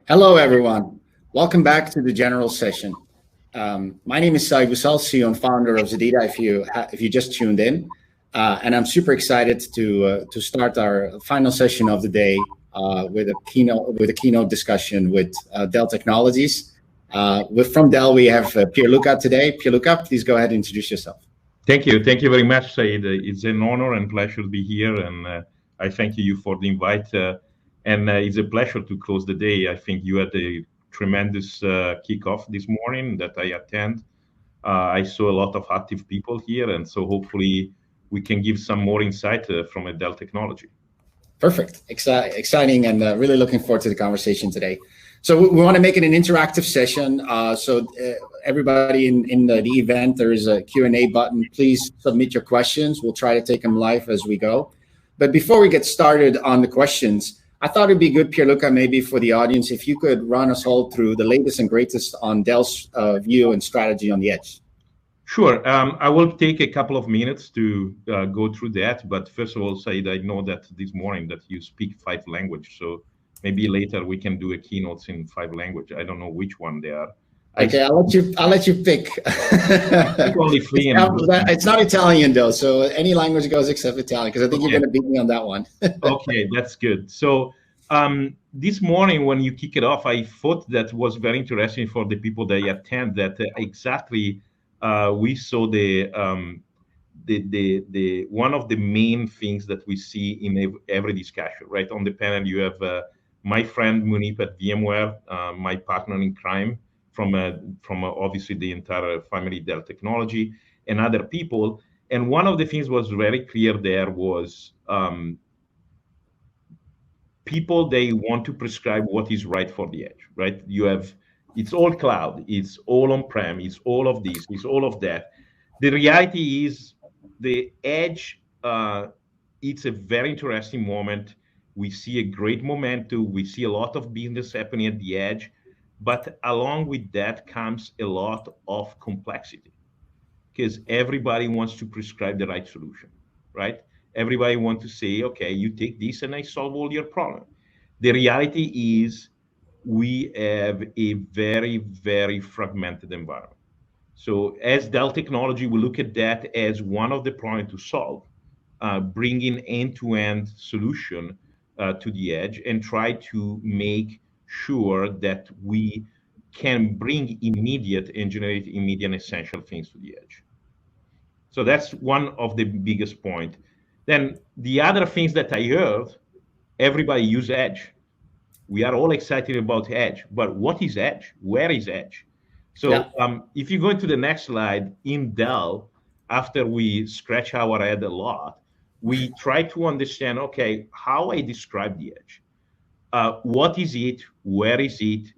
Hello, everyone. Welcome back to the general session. My name is Said Ouissal, CEO and founder of ZEDEDA. If you just tuned in, and I'm super excited to start our final session of the day with a keynote discussion with Dell Technologies. From Dell, we have Pierluca today. Pierluca, please go ahead and introduce yourself. Thank you. Thank you very much, Said. It's an honor and pleasure to be here, and I thank you for the invite. And it's a pleasure to close the day. I think you had a tremendous kickoff this morning that I attend. I saw a lot of active people here, and so hopefully we can give some more insight from a Dell Technology. Perfect. Exciting, and really looking forward to the conversation today. So we want to make it an interactive session. Everybody in the event, there is a Q&A button. Please submit your questions. We'll try to take them live as we go. But before we get started on the questions, I thought it'd be good, Pierluca, maybe for the audience, if you could run us all through the latest and greatest on Dell's view and strategy on the edge. Sure. I will take a couple of minutes to go through that. But first of all, Said, I know that this morning that you speak 5 languages. So maybe later we can do a keynote in 5 languages. I don't know which one they are. Okay, I'll let you pick. Only 3. It's not Italian though, so any language goes except Italian, because I think you're going to beat me on that one. Okay, that's good. So this morning when you kick it off, I thought that was very interesting for the people that attend. That exactly we saw the one of the main things that we see in every discussion. Right on the panel, you have my friend Munip at VMware, my partner in crime from obviously the entire family Dell Technology, and other people. And one of the things was very clear there was people, they want to prescribe what is right for the edge, right? It's all cloud, it's all on-prem, it's all of this, it's all of that. The reality is the edge, it's a very interesting moment. We see a great momentum. We see a lot of business happening at the edge. But along with that comes a lot of complexity, because everybody wants to prescribe the right solution, right? Everybody wants to say, okay, you take this and I solve all your problem. The reality is we have a very, very fragmented environment. So as Dell Technology, we look at that as one of the problems to solve, bringing end-to-end solution to the edge and try to make sure that we can bring immediate and generate immediate essential things to the edge. So that's one of the biggest point. Then the other things that I heard, everybody use edge. We are all excited about edge, but what is edge? Where is edge? So if you go into the next slide, in Dell, after we scratch our head a lot, we try to understand, okay, how I describe the edge. What is it? Where is it?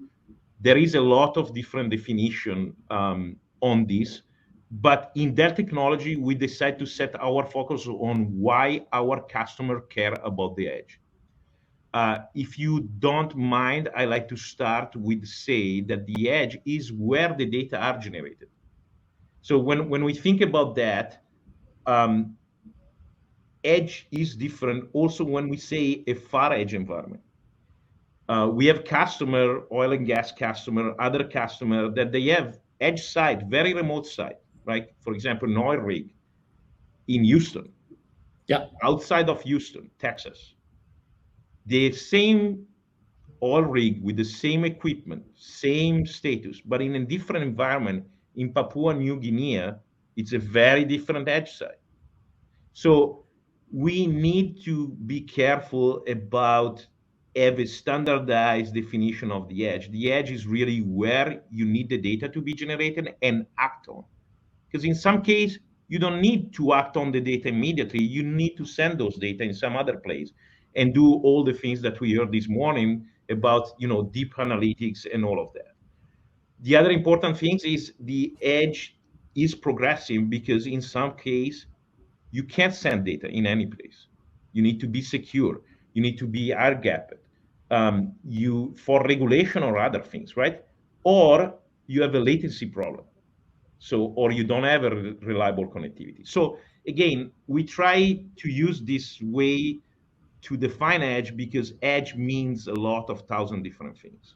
There is a lot of different definition on this, but in Dell Technology, we decide to set our focus on why our customer care about the edge. If you don't mind, I like to start with say that the edge is where the data are generated. So when we think about that, edge is different also when we say a far edge environment. We have customer, oil and gas customer, other customer that they have edge site, very remote site, right? For example, an oil rig in Houston, outside of Houston, Texas. The same oil rig with the same equipment, same status, but in a different environment in Papua New Guinea, it's a very different edge site. So we need to be careful about have a standardized definition of the edge. The edge is really where you need the data to be generated and act on. Because in some case, you don't need to act on the data immediately. You need to send those data in some other place and do all the things that we heard this morning about, deep analytics and all of that. The other important thing is the edge is progressing because in some case, you can't send data in any place. You need to be secure. You need to be air-gapped. For regulation or other things, right? Or you have a latency problem. Or you don't have a reliable connectivity. So again, we try to use this way to define edge because edge means a lot of 1,000 different things.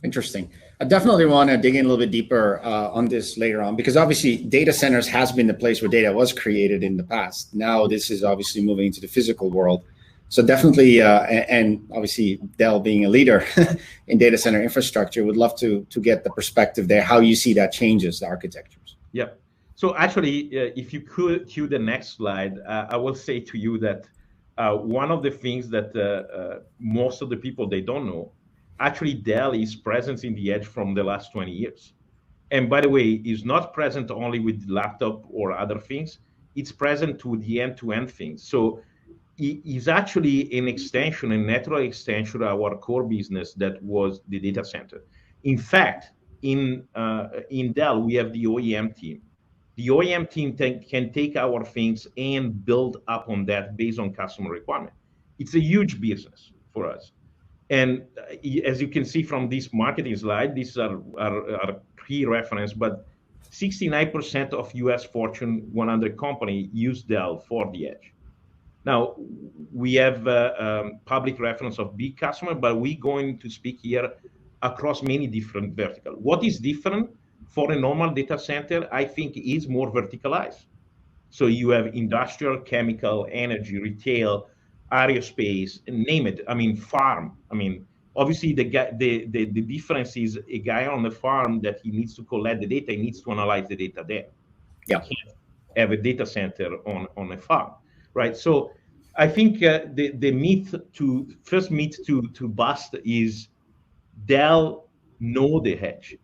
Interesting. I definitely want to dig in a little bit deeper on this later on, because obviously data centers has been the place where data was created in the past. Now this is obviously moving into the physical world. So definitely, and obviously Dell being a leader in data center infrastructure, would love to get the perspective there, how you see that changes the architectures. Yeah. So actually, if you could cue the next slide, I will say to you that one of the things that most of the people, they don't know, actually Dell is present in the edge from the last 20 years. And by the way, is not present only with laptop or other things, it's present to the end-to-end things. So it is actually an extension, a natural extension of our core business that was the data center. In fact, in Dell, we have the OEM team. The OEM team can take our things and build up on that based on customer requirement. It's a huge business for us. And as you can see from this marketing slide, these are key reference, but 69% of US Fortune 100 company use Dell for the edge. Now, we have public reference of big customer, but we're going to speak here across many different verticals. What is different for a normal data center, I think, is more verticalized. So you have industrial, chemical, energy, retail, aerospace, name it. I mean, farm. I mean, obviously the difference is a guy on the farm that he needs to collect the data, he needs to analyze the data there. Yeah. He can't have a data center on a farm, right? So I think the first myth to bust is Dell know the edge.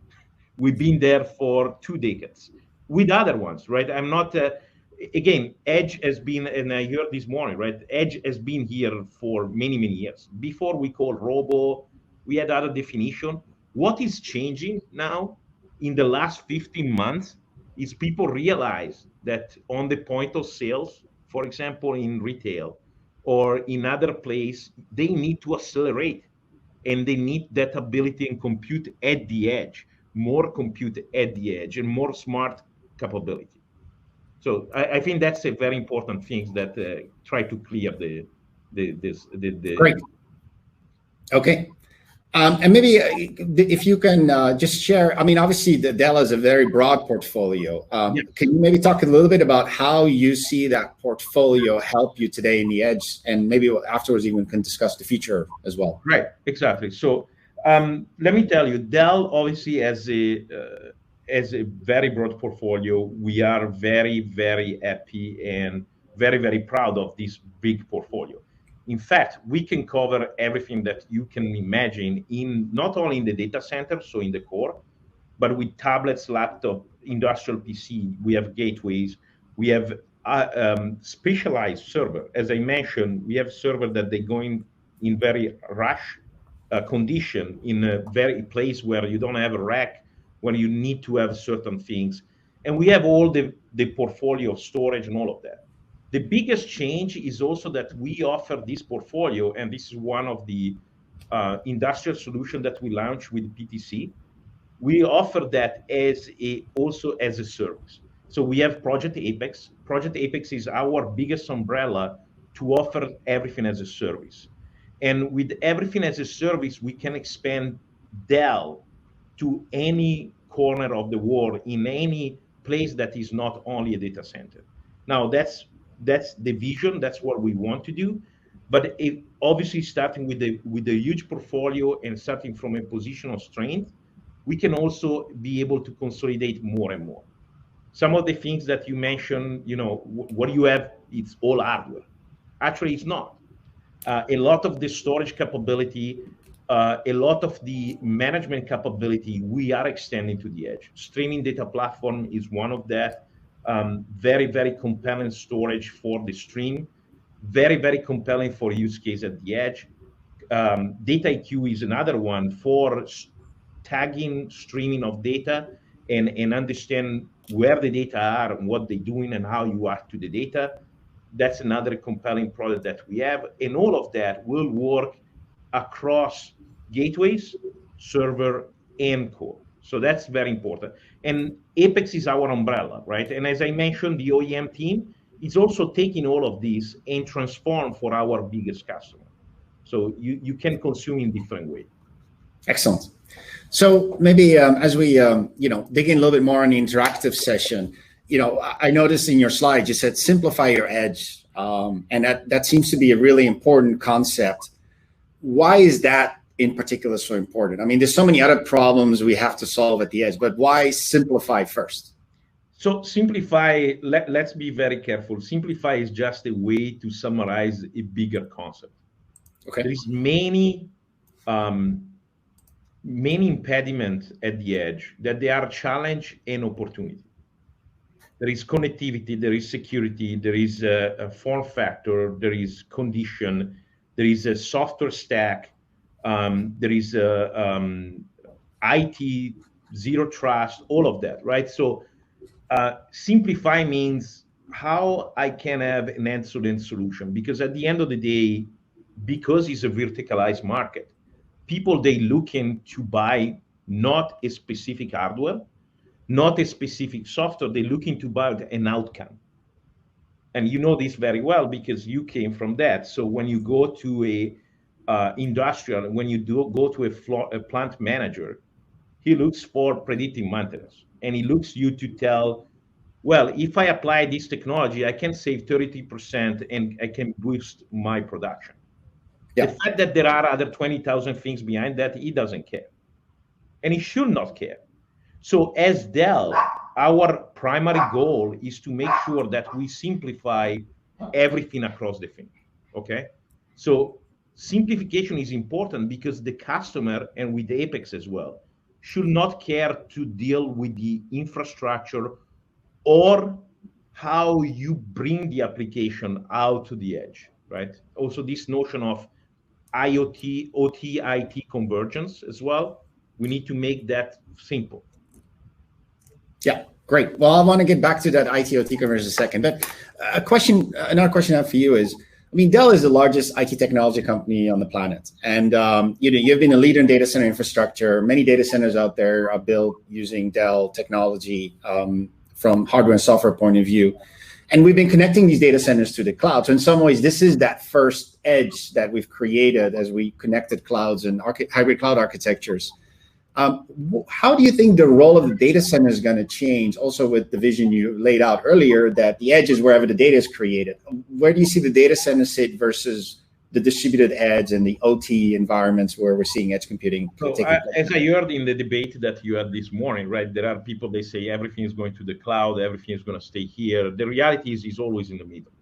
We've been there for 2 decades with other ones, right? I'm not, again, Edge has been, and I heard this morning, right? Edge has been here for many, many years. Before we called Robo, we had other definition. What is changing now in the last 15 months is people realize that on the point of sales, for example, in retail or in other place, they need to accelerate and they need that ability and compute at the edge, more compute at the edge, and more smart capability. So I think that's a very important thing that try to clear the Great. Okay. And maybe if you can just share, I mean, obviously the Dell has a very broad portfolio. Yeah. Can you maybe talk a little bit about how you see that portfolio help you today in the edge, and maybe afterwards even can discuss the future as well? Right, exactly. So let me tell you, Dell obviously has a very broad portfolio. We are very, very happy and very, very proud of this big portfolio. In fact, we can cover everything that you can imagine in not only in the data center, so in the core, but with tablets, laptop, industrial PC. We have gateways. We have specialized server. As I mentioned, we have server that they go in very rush condition in a very place where you don't have a rack, where you need to have certain things. And we have all the portfolio of storage and all of that. The biggest change is also that we offer this portfolio, and this is one of the industrial solution that we launched with PTC. We offer that also as a service. So we have Project Apex. Project Apex is our biggest umbrella to offer everything as a service. And with everything as a service, we can expand Dell to any corner of the world in any place that is not only a data center. Now that's the vision. That's what we want to do. But obviously, starting with the huge portfolio and starting from a position of strength, we can also be able to consolidate more and more. Some of the things that you mentioned, what you have, it's all hardware. Actually, it's not. A lot of the storage capability, a lot of the management capability, we are extending to the edge. Streaming data platform is one of that. Very, very compelling storage for the stream. Very, very compelling for use case at the edge. Data IQ is another one for tagging, streaming of data, and understand where the data are and what they're doing and how you act to the data. That's another compelling product that we have. And all of that will work across gateways, server, and core. So that's very important. And Apex is our umbrella, right? And as I mentioned, the OEM team is also taking all of these and transform for our biggest customer. So you can consume in different ways. Excellent. So maybe as we dig in a little bit more on the interactive session, I noticed in your slides you said simplify your edge, and that seems to be a really important concept. Why is that in particular so important? I mean, there's so many other problems we have to solve at the edge, but why simplify first? So simplify, let's be very careful. Simplify is just a way to summarize a bigger concept. Okay. There is many impediments at the edge that they are a challenge and opportunity. There is connectivity, there is security, there is a form factor, there is condition, there is a software stack, there is IT, zero trust, all of that, right? So simplify means how I can have an end-to-end solution, because at the end of the day, because it's a verticalized market, people, they looking to buy not a specific hardware, not a specific software, they're looking to buy an outcome. And you know this very well because you came from that. So when you go to a industrial, when you go to a plant manager, he looks for predictive maintenance, and he looks you to tell, well, if I apply this technology, I can save 30% and I can boost my production. Yeah. The fact that there are other 20,000 things behind that, he doesn't care. And he should not care. So as Dell, our primary goal is to make sure that we simplify everything across the thing, okay? So simplification is important because the customer, and with the Apex as well, should not care to deal with the infrastructure or how you bring the application out to the edge, right? Also this notion of IoT, OT, IT convergence as well. We need to make that simple. Yeah, great. Well, I want to get back to that IT/OT convergence in a second, but another question I have for you is, I mean, Dell is the largest IT technology company on the planet, and you've been a leader in data center infrastructure. Many data centers out there are built using Dell technology from hardware and software point of view, and we've been connecting these data centers to the cloud. So in some ways, this is that first edge that we've created as we connected clouds and hybrid cloud architectures. How do you think the role of the data center is going to change, also with the vision you laid out earlier, that the edge is wherever the data is created? Where do you see the data center sit versus the distributed edge and the OT environments where we're seeing edge computing? So as I heard in the debate that you had this morning, right, there are people, they say everything is going to the cloud, everything is going to stay here. The reality is it's always in the middle.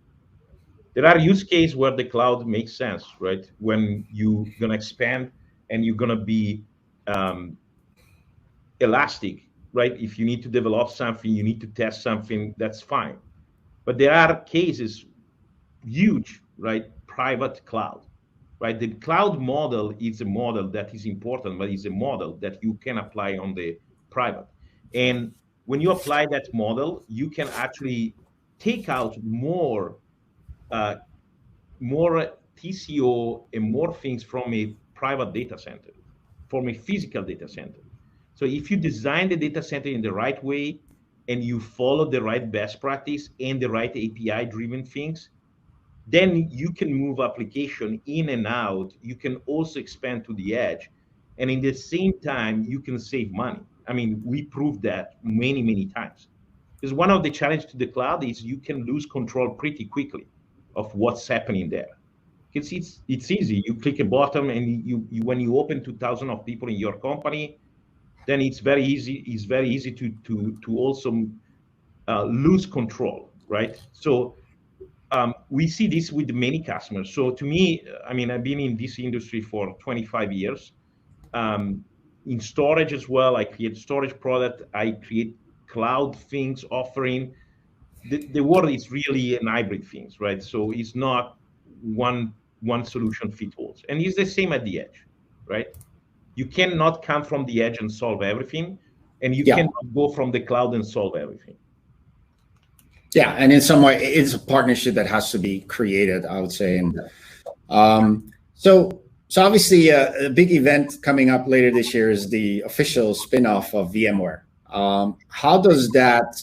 There are use cases where the cloud makes sense, right? When you're going to expand and you're going to be elastic, right? If you need to develop something, you need to test something, that's fine. But there are cases, huge, right? Private cloud, right? The cloud model is a model that is important, but it's a model that you can apply on the private. And when you apply that model, you can actually take out more TCO and more things from a private data center, from a physical data center. So if you design the data center in the right way and you follow the right best practice and the right API-driven things, then you can move application in and out. You can also expand to the edge. And in the same time, you can save money. I mean, we proved that many, many times. Because one of the challenges to the cloud is you can lose control pretty quickly of what's happening there. It's easy. You click a button and you when you open 2,000 of people in your company, then it's very easy. It's very easy to also lose control, right? So we see this with many customers. So to me, I mean, I've been in this industry for 25 years. In storage as well, I create storage product. I create cloud things offering. The world is really an hybrid things, right? So it's not one solution fit all. And it's the same at the edge, right? You cannot come from the edge and solve everything, and you cannot go from the cloud and solve everything. Yeah, and in some way, it's a partnership that has to be created, I would say. And so obviously, a big event coming up later this year is the official spinoff of VMware. How does that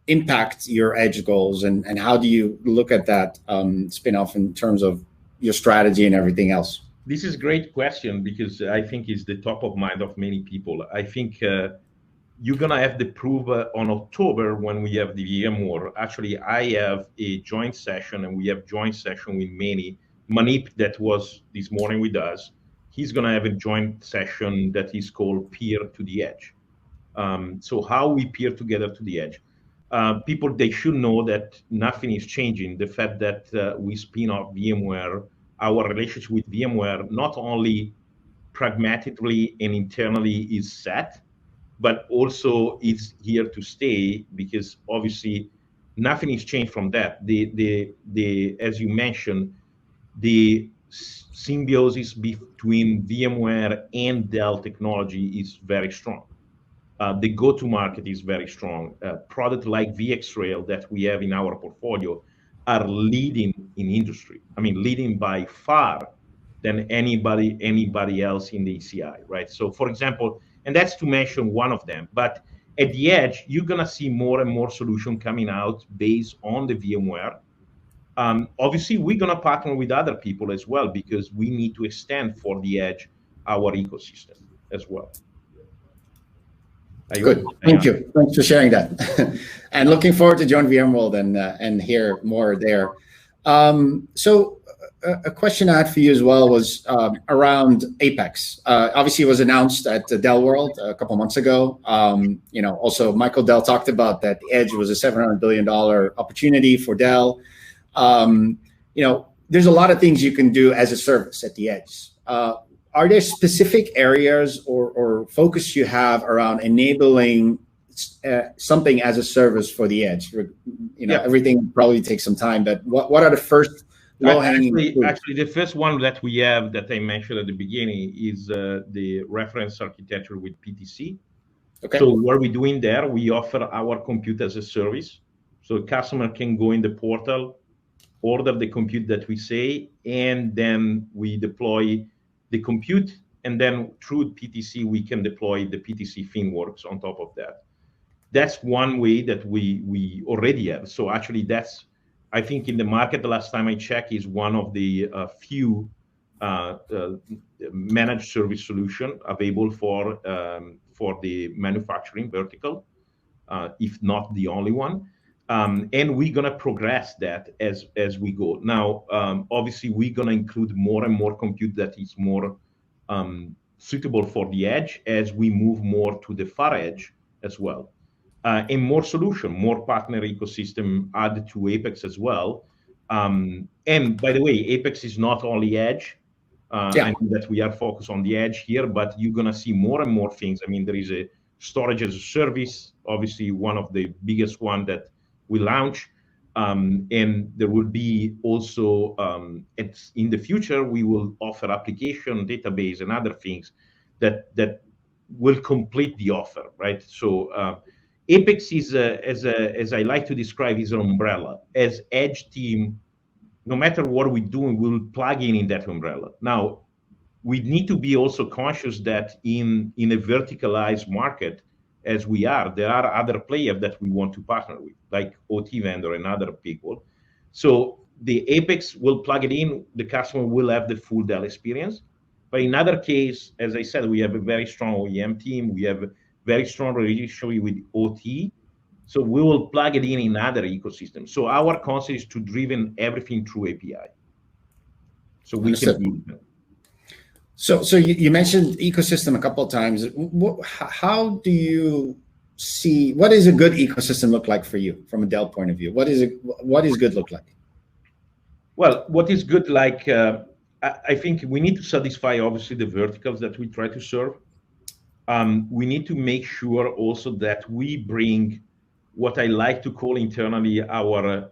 impact your edge goals, and how do you look at that spinoff in terms of your strategy and everything else? This is a great question because I think it's the top of mind of many people. I think you're gonna have the proof on October when we have the VMware. Actually, I have a joint session, and we have joint session with many. Manip, that was this morning with us, he's gonna have a joint session that is called Peer to the Edge. So how we peer together to the edge. People, they should know that nothing is changing. The fact that we spin off VMware, our relationship with VMware, not only pragmatically and internally is set, but also it's here to stay, because obviously nothing is changed from that. The as you mentioned, the symbiosis between VMware and Dell technology is very strong. The go-to-market is very strong. Product like VxRail that we have in our portfolio are leading in industry. I mean, leading by far than anybody else in the ECI, right? So, for example, and that's to mention one of them. But at the edge, you're gonna see more and more solution coming out based on the VMware. Obviously, we're gonna partner with other people as well, because we need to extend for the edge our ecosystem as well. Good. Thank you. Thanks for sharing that. And looking forward to join VMworld and hear more there. So a question I had for you as well was around Apex. Obviously, it was announced at Dell World a couple months ago. Also Michael Dell talked about that the Edge was a $700 billion opportunity for Dell. There's a lot of things you can do as a service at the Edge. Are there specific areas or focus you have around enabling something as a service for the Edge? Everything probably takes some time, but what are the first low-hanging fruit? Actually, the first one that we have that I mentioned at the beginning is the reference architecture with PTC. Okay. So what are we doing there? We offer our compute as a service. So a customer can go in the portal, order the compute that we say, and then we deploy the compute, and then through PTC we can deploy the PTC ThemeWorks on top of that. That's one way that we already have. So actually, that's, I think, in the market, the last time I checked, is one of the few managed service solution available for the manufacturing vertical, if not the only one. And we're gonna progress that as we go. Now, obviously, we're gonna include more and more compute that is more suitable for the edge as we move more to the far edge as well. And more solution, more partner ecosystem added to Apex as well. And by the way, Apex is not only edge. I think that we are focused on the edge here, but you're gonna see more and more things. I mean, there is a storage as a service, obviously one of the biggest one that we launch, and there will be also in the future we will offer application, database, and other things that will complete the offer, right? So Apex is as I like to describe, is an umbrella. As edge team, no matter what we're doing, we'll plug in that umbrella. Now, we need to be also conscious that in a verticalized market, as we are, there are other players that we want to partner with, like OT vendor and other people. So the Apex will plug it in, the customer will have the full Dell experience. But in other case, as I said, we have a very strong OEM team, we have a very strong relationship with OT. So we will plug it in other ecosystems. So our concept is to driven everything through API. So we can do that. So you mentioned ecosystem a couple of times. How do you see, what does a good ecosystem look like for you from a Dell point of view? What is good look like? Well, what is good like, I think we need to satisfy obviously the verticals that we try to serve. We need to make sure also that we bring what I like to call internally our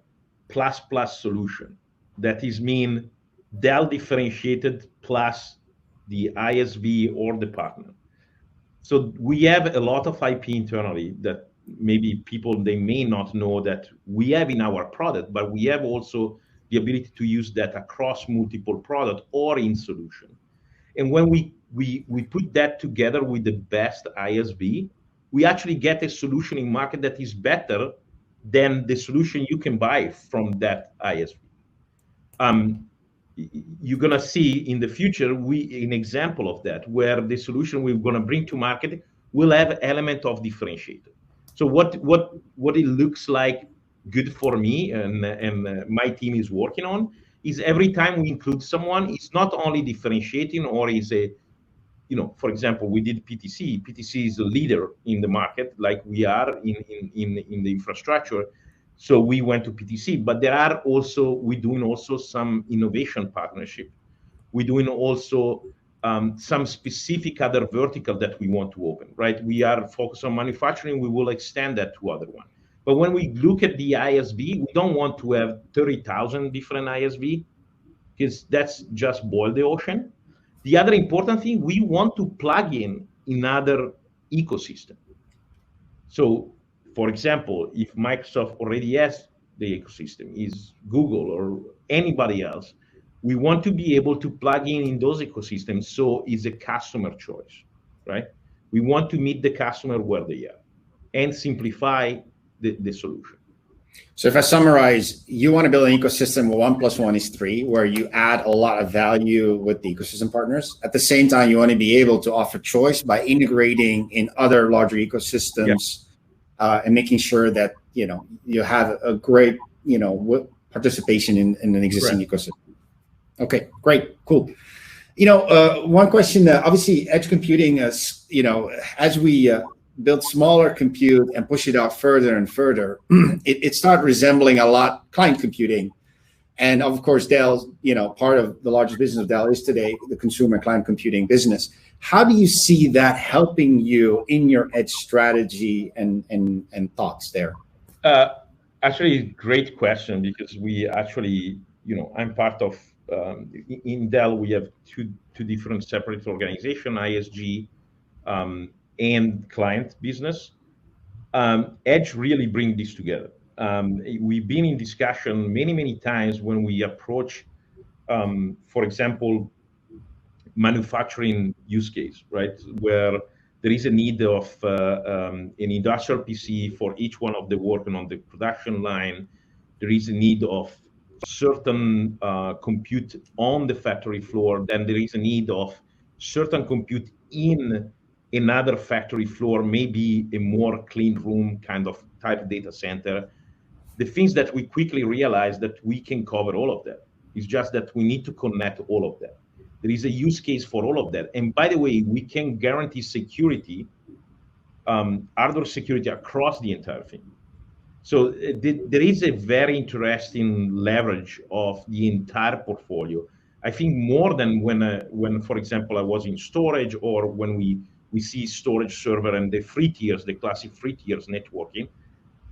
plus solution. That is mean Dell differentiated plus the ISV or the partner. So we have a lot of IP internally that maybe people, they may not know that we have in our product, but we have also the ability to use that across multiple product or in solution. And when we put that together with the best ISV, we actually get a solution in market that is better than the solution you can buy from that ISV. you're going to see in the future an example of that, where the solution we're going to bring to market will have element of differentiator. So what it looks like good for me and my team is working on is every time we include someone, it's not only differentiating or is a, for example, we did PTC. PTC is a leader in the market, like we are in the infrastructure. So we went to PTC, but we're doing also some innovation partnership. We're doing also some specific other vertical that we want to open, right? We are focused on manufacturing. We will extend that to other one. But when we look at the ISV, we don't want to have 30,000 different ISV, because that's just boil the ocean. The other important thing, we want to plug in other ecosystem. So, for example, if Microsoft already has the ecosystem, is Google or anybody else, we want to be able to plug in those ecosystems, so it's a customer choice, right? We want to meet the customer where they are and simplify the solution. So if I summarize, you want to build an ecosystem where 1 + 1 is 3, where you add a lot of value with the ecosystem partners. At the same time, you want to be able to offer choice by integrating in other larger ecosystems, and making sure that you have a great participation in an existing ecosystem. Okay, great, cool. One question. Obviously, edge computing, as we build smaller compute and push it out further and further, it started resembling a lot client computing. And of course, Dell, part of the largest business of Dell is today the consumer client computing business. How do you see that helping you in your edge strategy and thoughts there? Actually, great question, because we actually, I'm part of, in Dell, we have two different separate organizations, ISG and client business. Edge really bring this together. We've been in discussion many times when we approach, for example, manufacturing use case, right? Where there is a need of an industrial PC for each one of the working on the production line. There is a need of certain compute on the factory floor. Then there is a need of certain compute in another factory floor, maybe a more clean room kind of type data center. The things that we quickly realized that we can cover all of that. It's just that we need to connect all of that. There is a use case for all of that. And by the way, we can guarantee security, hardware security across the entire thing. So there is a very interesting leverage of the entire portfolio. I think more than when, for example, I was in storage, or when we see storage server and the free tiers, the classic free tiers networking,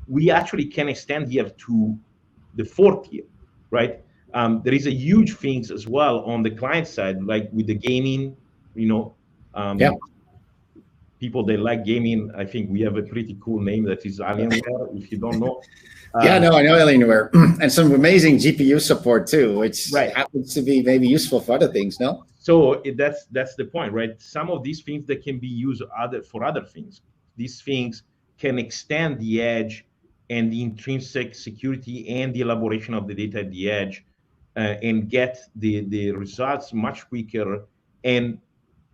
we actually can extend here to the 4th tier, right? There is a huge things as well on the client side, like with the gaming, people, they like gaming. I think we have a pretty cool name that is Alienware, if you don't know. I know Alienware. And some amazing GPU support too, which happens to be maybe useful for other things, no? So that's the point, right? Some of these things that can be used for other things. These things can extend the edge and the intrinsic security and the elaboration of the data at the edge, and get the results much quicker, and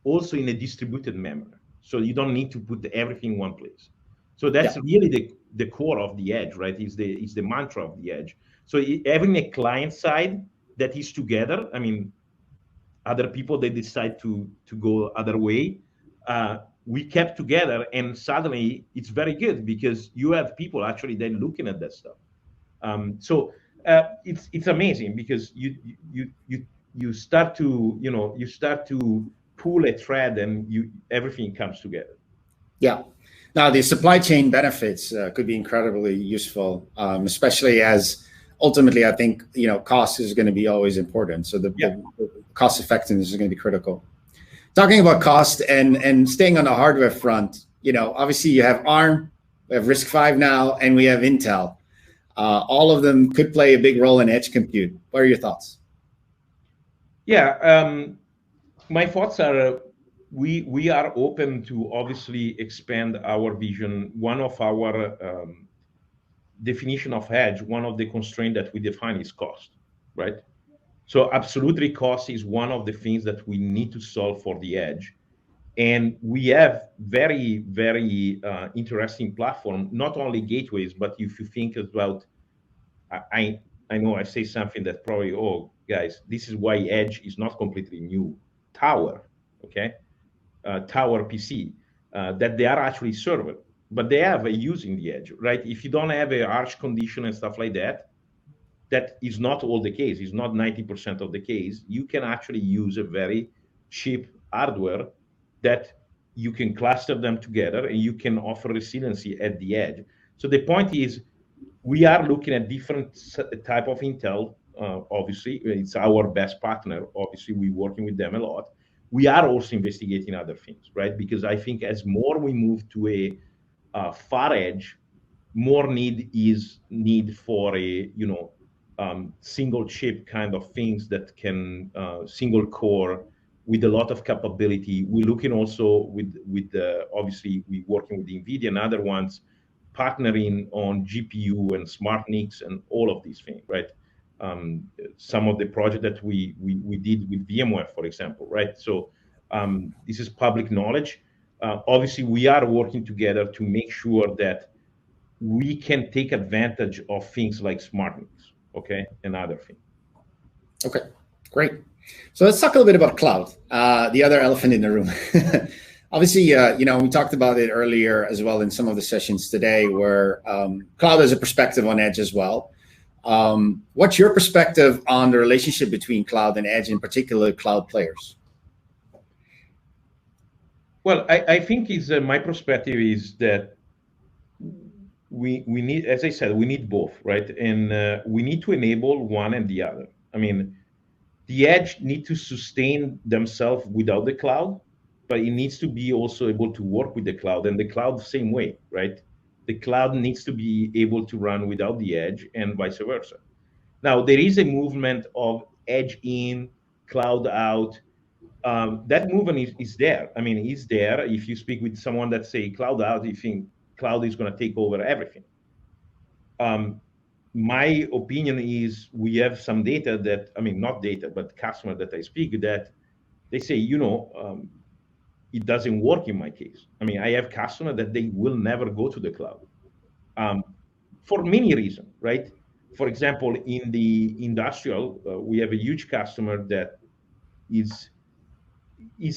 also in a distributed manner. So you don't need to put everything in one place. So that's really the core of the edge, right? Is the mantra of the edge. So having a client side that is together, I mean, other people, they decide to go other way. We kept together, and suddenly it's very good, because you have people actually then looking at that stuff. So it's amazing, because you start to pull a thread, and everything comes together. Yeah. Now the supply chain benefits could be incredibly useful, especially as ultimately I think cost is going to be always important. So the cost effectiveness is going to be critical. Talking about cost and staying on the hardware front, obviously you have ARM, we have RISC-V now, and we have Intel. All of them could play a big role in edge compute. What are your thoughts? Yeah, my thoughts are we are open to obviously expand our vision. One of our definition of edge, one of the constraints that we define is cost, right? So absolutely cost is one of the things that we need to solve for the edge. And we have very, very interesting platform, not only gateways, but if you think about, I know I say something that probably, oh, guys, this is why edge is not completely new. Tower, okay? Tower PC, that they are actually server, but they have a use in the edge, right? If you don't have a harsh condition and stuff like that, that is not all the case. It's not 90% of the case. You can actually use a very cheap hardware that you can cluster them together and you can offer resiliency at the edge. So the point is, we are looking at different type of Intel. Obviously, it's our best partner. Obviously, we're working with them a lot. We are also investigating other things, right? Because I think as more we move to a far edge, more need for a single chip kind of things that can single core with a lot of capability. We're looking also with obviously we working with NVIDIA and other ones, partnering on GPU and smart NICs and all of these things, right? Some of the project that we did with VMware, for example, right? So this is public knowledge. Obviously, we are working together to make sure that we can take advantage of things like smart NICs, okay, and other things. Okay, great. So let's talk a little bit about cloud, the other elephant in the room. Obviously, we talked about it earlier as well in some of the sessions today, where cloud has a perspective on edge as well. What's your perspective on the relationship between cloud and edge, in particular cloud players? Well, I think my perspective is that we need, as I said, we need both, right? And we need to enable one and the other. I mean, the edge need to sustain themselves without the cloud, but it needs to be also able to work with the cloud, and the cloud the same way, right? The cloud needs to be able to run without the edge and vice versa. Now, there is a movement of edge in, cloud out. That movement is there. I mean, it's there. If you speak with someone that say cloud out, you think cloud is going to take over everything. My opinion is we have some data that, I mean, not data, but customer that I speak that they say, it doesn't work in my case. I mean, I have customers that they will never go to the cloud for many reasons, right? For example, in the industrial, we have a huge customer that is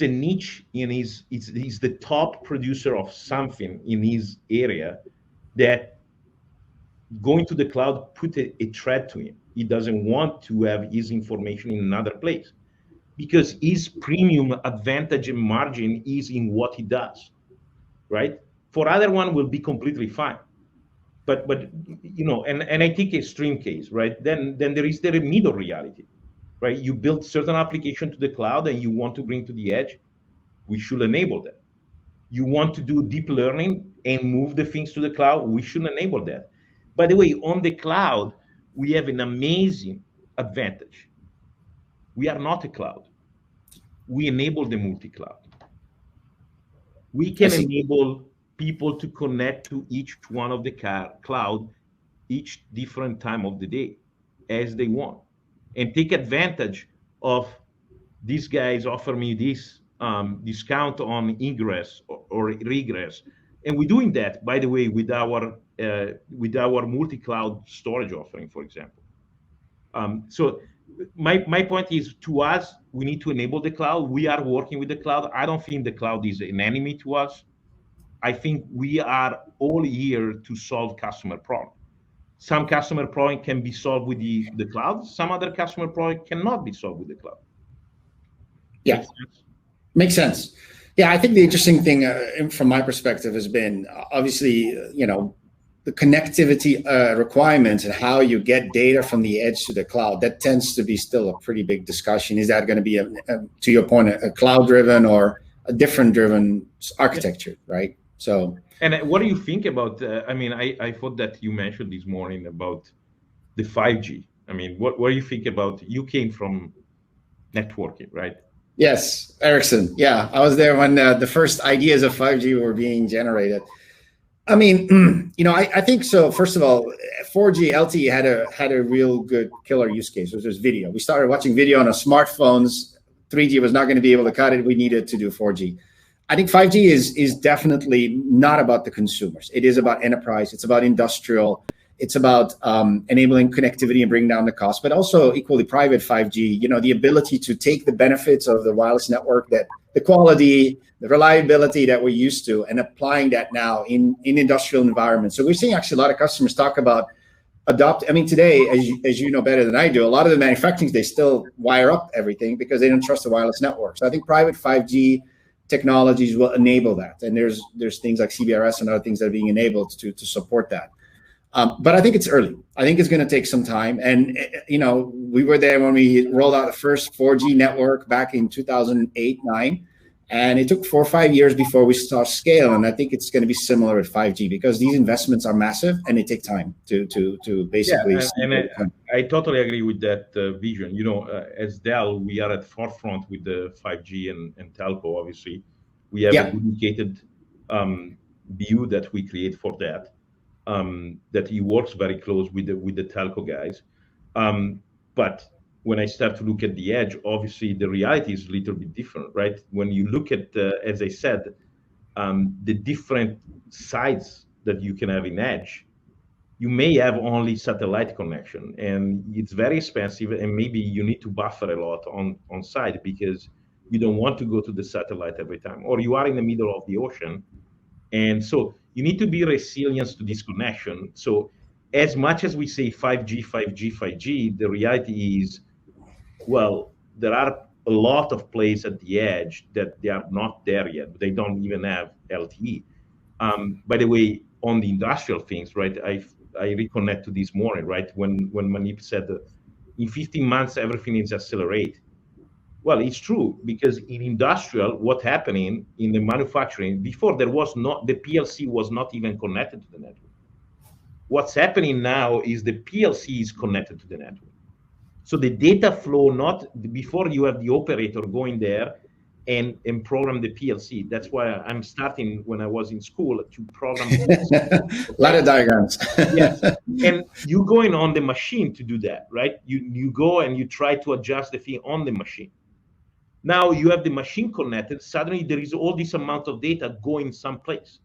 a niche and is the top producer of something in his area that going to the cloud put a threat to him. He doesn't want to have his information in another place because his premium advantage and margin is in what he does, right? For other one will be completely fine. But and I take extreme case, right? Then there is the middle reality, right? You build certain application to the cloud and you want to bring to the edge, we should enable that. You want to do deep learning and move the things to the cloud, we should enable that. By the way, on the cloud, we have an amazing advantage. We are not a cloud. We enable the multi-cloud. We can enable people to connect to each one of the cloud each different time of the day as they want and take advantage of these guys offer me this discount on ingress or regress. And we're doing that, by the way, with our multi-cloud storage offering, for example. So my point is, to us, we need to enable the cloud. We are working with the cloud. I don't think the cloud is an enemy to us. I think we are all here to solve customer problem. Some customer problem can be solved with the cloud. Some other customer problem cannot be solved with the cloud. Yeah, makes sense. Yeah, I think the interesting thing from my perspective has been obviously, the connectivity requirements and how you get data from the edge to the cloud. That tends to be still a pretty big discussion. Is that going to be, to your point, a cloud-driven or a different driven architecture, right? So. And what do you think about? I thought that you mentioned this morning about the 5G. I mean, what do you think about? You came from networking, right? Yes, Ericsson. Yeah, I was there when the first ideas of 5G were being generated. I mean, I think so. First of all, 4G LTE had a real good killer use case, which was video. We started watching video on our smartphones. 3G was not going to be able to cut it. We needed to do 4G. I think 5G is definitely not about the consumers. It is about enterprise. It's about industrial. It's about enabling connectivity and bringing down the cost, but also equally private 5G, the ability to take the benefits of the wireless network, that the quality, the reliability that we're used to, and applying that now in industrial environments. So we're seeing actually a lot of customers talk about today, as you know better than I do, a lot of the manufacturers, they still wire up everything because they don't trust the wireless network. So I think private 5G technologies will enable that. And there's things like CBRS and other things that are being enabled to support that. But I think it's early. I think it's going to take some time. And, we were there when we rolled out the first 4G network back in 2008-9. And it took 4 or 5 years before we saw scale. And I think it's going to be similar with 5G because these investments are massive and it takes time to basically. Yeah, and I totally agree with that vision. As Dell, we are at forefront with the 5G and telco, obviously. We have a dedicated view that we create for that. That he works very close with the telco guys. But when I start to look at the edge, obviously the reality is a little bit different, right? When you look at, as I said, the different sites that you can have in edge, you may have only satellite connection, and it's very expensive, and maybe you need to buffer a lot on site because you don't want to go to the satellite every time, or you are in the middle of the ocean, and so you need to be resilient to this connection. So as much as we say 5G, 5G, 5G, the reality is, well, there are a lot of places at the edge that they are not there yet. They don't even have LTE. By the way, on the industrial things, right, I reconnect to this morning, right, when Manip said that in 15 months, everything is accelerate. Well, it's true, because in industrial, what's happening in the manufacturing, before the PLC was not even connected to the network. What's happening now is the PLC is connected to the network. So the data flow, not before you have the operator going there and program the PLC. That's why I'm starting when I was in school to program. A lot of diagrams. Yes, and you going on the machine to do that, right? You go and you try to adjust the thing on the machine. Now you have the machine connected, suddenly there is all this amount of data going someplace.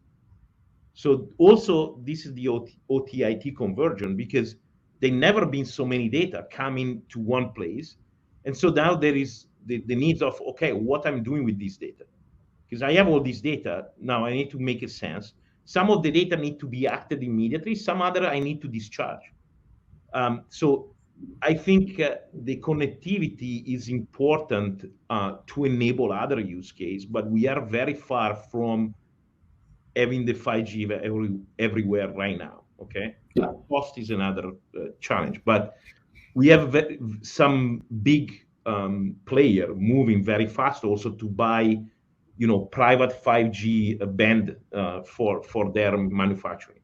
So also this is the OT-IT conversion, because there never been so many data coming to one place. And so now there is the needs of, okay, what I'm doing with this data. Because I have all this data, now I need to make a sense. Some of the data need to be acted immediately, some other I need to discharge. So I think the connectivity is important to enable other use case, but we are very far from having the 5G everywhere right now, okay? Yeah. Cost is another challenge, but we have some big player moving very fast also to buy, private 5G band for their manufacturing,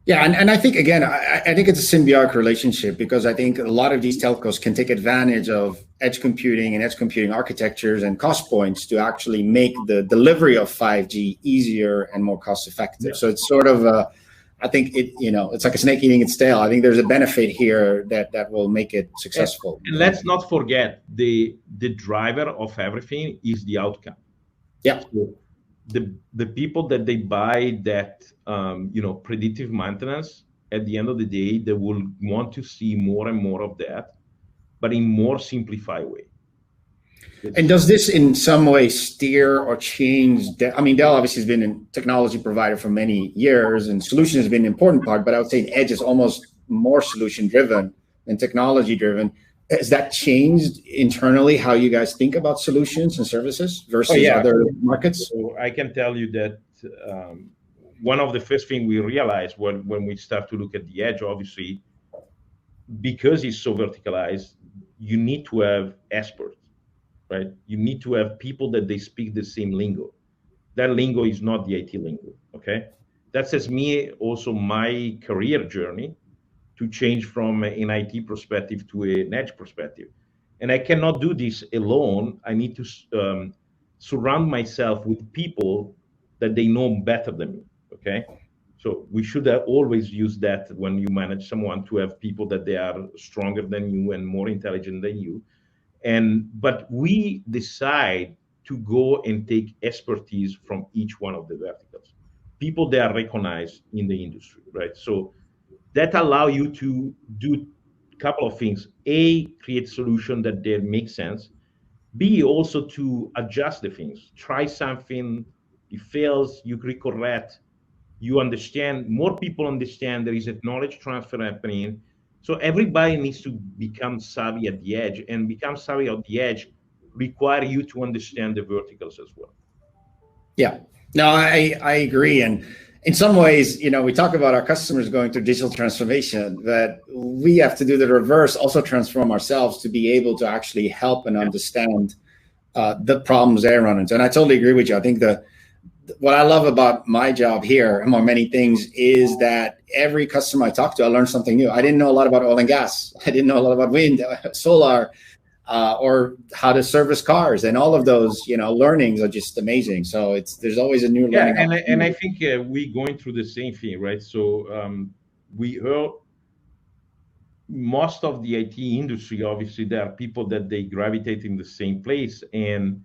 Yeah, and I think, again, I think it's a symbiotic relationship, because I think a lot of these telcos can take advantage of edge computing and edge computing architectures and cost points to actually make the delivery of 5G easier and more cost effective. Yeah. So it's sort of, I think it's like a snake eating its tail. I think there's a benefit here that will make it successful. And let's not forget the driver of everything is the outcome. Yeah. So the people that they buy that predictive maintenance, at the end of the day, they will want to see more and more of that, but in more simplified way. And does this in some way steer or change? Dell obviously has been a technology provider for many years, and solution has been an important part, but I would say edge is almost more solution driven than technology driven. Has that changed internally how you guys think about solutions and services versus other markets? So I can tell you that one of the first things we realized when we start to look at the edge, obviously, because it's so verticalized, you need to have experts, right? You need to have people that they speak the same lingo. That lingo is not the IT lingo, okay? That says me also my career journey to change from an IT perspective to an edge perspective. And I cannot do this alone. I need to surround myself with people that they know better than me. Okay, so we should always use that when you manage someone, to have people that they are stronger than you and more intelligent than you. But we decide to go and take expertise from each one of the verticals, people that are recognized in the industry, right? So that allow you to do a couple of things: A, create solution that they make sense; B, also to adjust the things, try something, it fails, you recorrect, you understand, more people understand there is a knowledge transfer happening. So everybody needs to become savvy at the edge, and become savvy at the edge require you to understand the verticals as well. Yeah, no, I agree. And in some ways, we talk about our customers going through digital transformation, that we have to do the reverse, also transform ourselves to be able to actually help and understand the problems they're running into. And I totally agree with you. I think what I love about my job here, among many things, is that every customer I talk to, I learn something new. I didn't know a lot about oil and gas. I didn't know a lot about wind, solar, or how to service cars, and all of those, learnings are just amazing. So there's always a new learning. And I think we're going through the same thing, right? So we heard most of the IT industry, obviously, there are people that they gravitate in the same place, and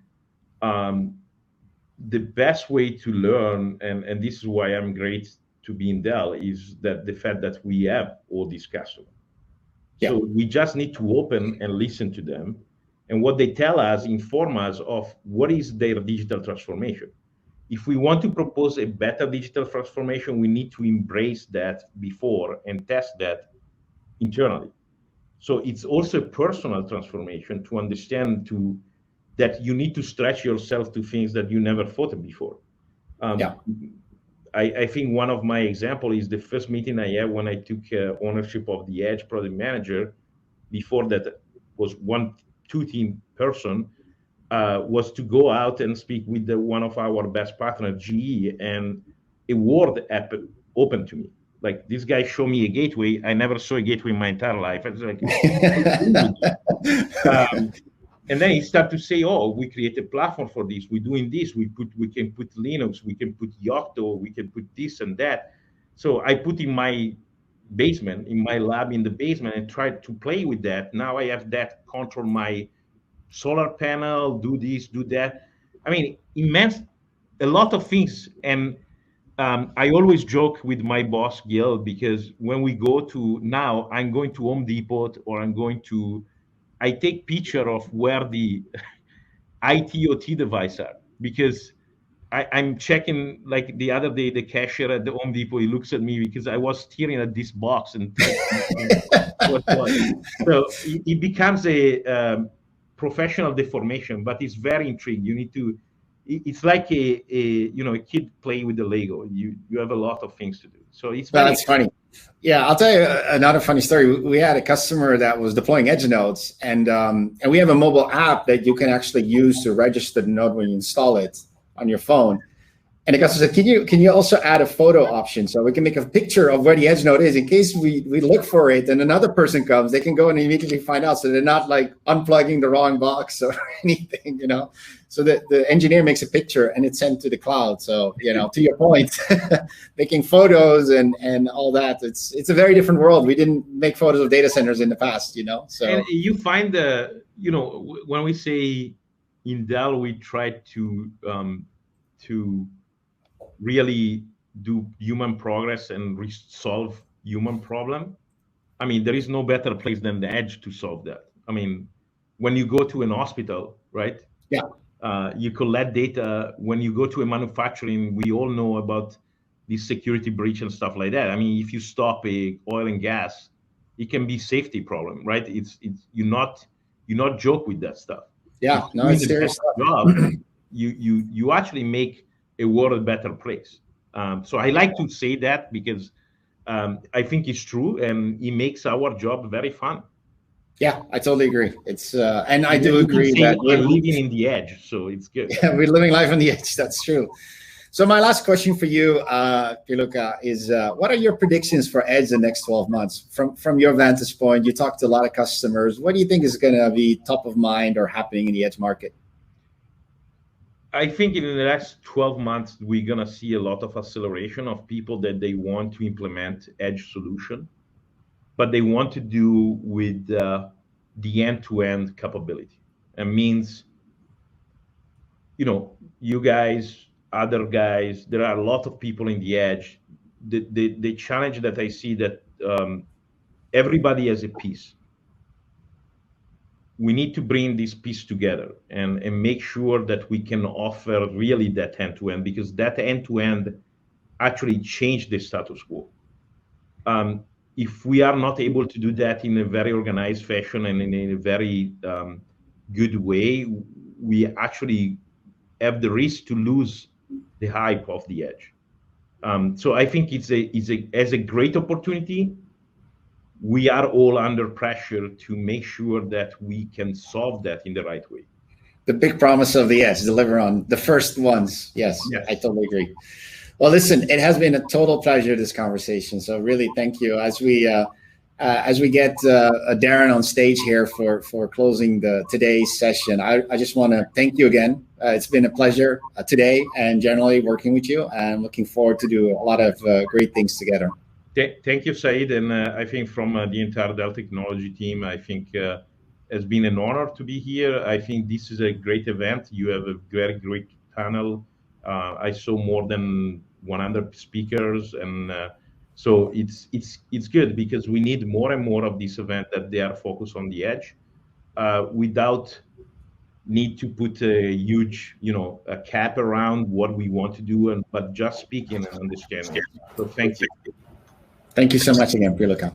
the best way to learn, and this is why I'm great to be in Dell, is that the fact that we have all these customers. Yeah. So we just need to open and listen to them, and what they tell us inform us of what is their digital transformation. If we want to propose a better digital transformation, we need to embrace that before and test that internally. So it's also a personal transformation to understand that you need to stretch yourself to things that you never thought of before. I think one of my example is the first meeting I had when I took ownership of the Edge product manager. Before that was two team person, was to go out and speak with one of our best partners, GE, and a Word app opened to me. Like, this guy showed me a gateway. I never saw a gateway in my entire life. I was like, and then he started to say, "Oh, we create a platform for this. We're doing this. We can put Linux. We can put Yocto. We can put this and that." So I put in my basement, in my lab in the basement, and tried to play with that. Now I have that control my solar panel, do this, do that. I mean, a lot of things. And I always joke with my boss, Gil, because when we go now, I'm going to Home Depot, or I take picture of where the IoT device are, because I'm checking, like the other day, the cashier at the Home Depot, he looks at me because I was staring at this box and what was. So it becomes a professional deformation, but it's very intriguing. It's like a kid playing with the Lego. You have a lot of things to do. So that's funny. Yeah, I'll tell you another funny story. We had a customer that was deploying edge nodes, and we have a mobile app that you can actually use to register the node when you install it on your phone. And the customer said, can you also add a photo option so we can make a picture of where the edge node is in case we look for it and another person comes, they can go and immediately find out, so they're not like unplugging the wrong box or anything, So the engineer makes a picture and it's sent to the cloud. So, to your point, making photos and all that, it's a very different world. We didn't make photos of data centers in the past, So and you find when we say in Dell, we try to really do human progress and solve human problem. I mean, there is no better place than the edge to solve that. I mean, when you go to an hospital, right? Yeah. You collect data. When you go to a manufacturing, we all know about this security breach and stuff like that. I mean, if you stop a oil and gas, it can be safety problem, right? It's you not joke with that stuff. Yeah, no, it's serious job. You actually make a world a better place. So I like to say that because I think it's true, and it makes our job very fun. Yeah, I totally agree. It's and I do agree that we're living in the edge, so it's good. Yeah, we're living life on the edge. That's true. So my last question for you, Pierluca, is what are your predictions for Edge the next 12 months? From your vantage point, you talk to a lot of customers. What do you think is going to be top of mind or happening in the Edge market? I think in the next 12 months, we're going to see a lot of acceleration of people that they want to implement edge solution, but they want to do with the end-to-end capability. It means, you guys, other guys, there are a lot of people in the edge. The challenge that I see that everybody has a piece. We need to bring this piece together and make sure that we can offer really that end-to-end, because that end-to-end actually changed the status quo. If we are not able to do that in a very organized fashion and in a very good way, we actually have the risk to lose the hype of the edge. So I think it's a great opportunity. We are all under pressure to make sure that we can solve that in the right way. The big promise of the edge, deliver on the first ones. Yes, I totally agree. Well, listen, it has been a total pleasure, this conversation. So really, thank you. As we get Darren on stage here for closing today's session, I just want to thank you again. It's been a pleasure today and generally working with you, and looking forward to do a lot of great things together. Thank you, Said. And I think from the entire Dell Technology team, I think it's been an honor to be here. I think this is a great event. You have a very great panel. I saw more than 100 speakers, and so it's good, because we need more and more of this event that they are focused on the edge, without need to put a huge, a cap around what we want to do, but just speaking and understanding. So thank you. Thank you so much again, Pierluca.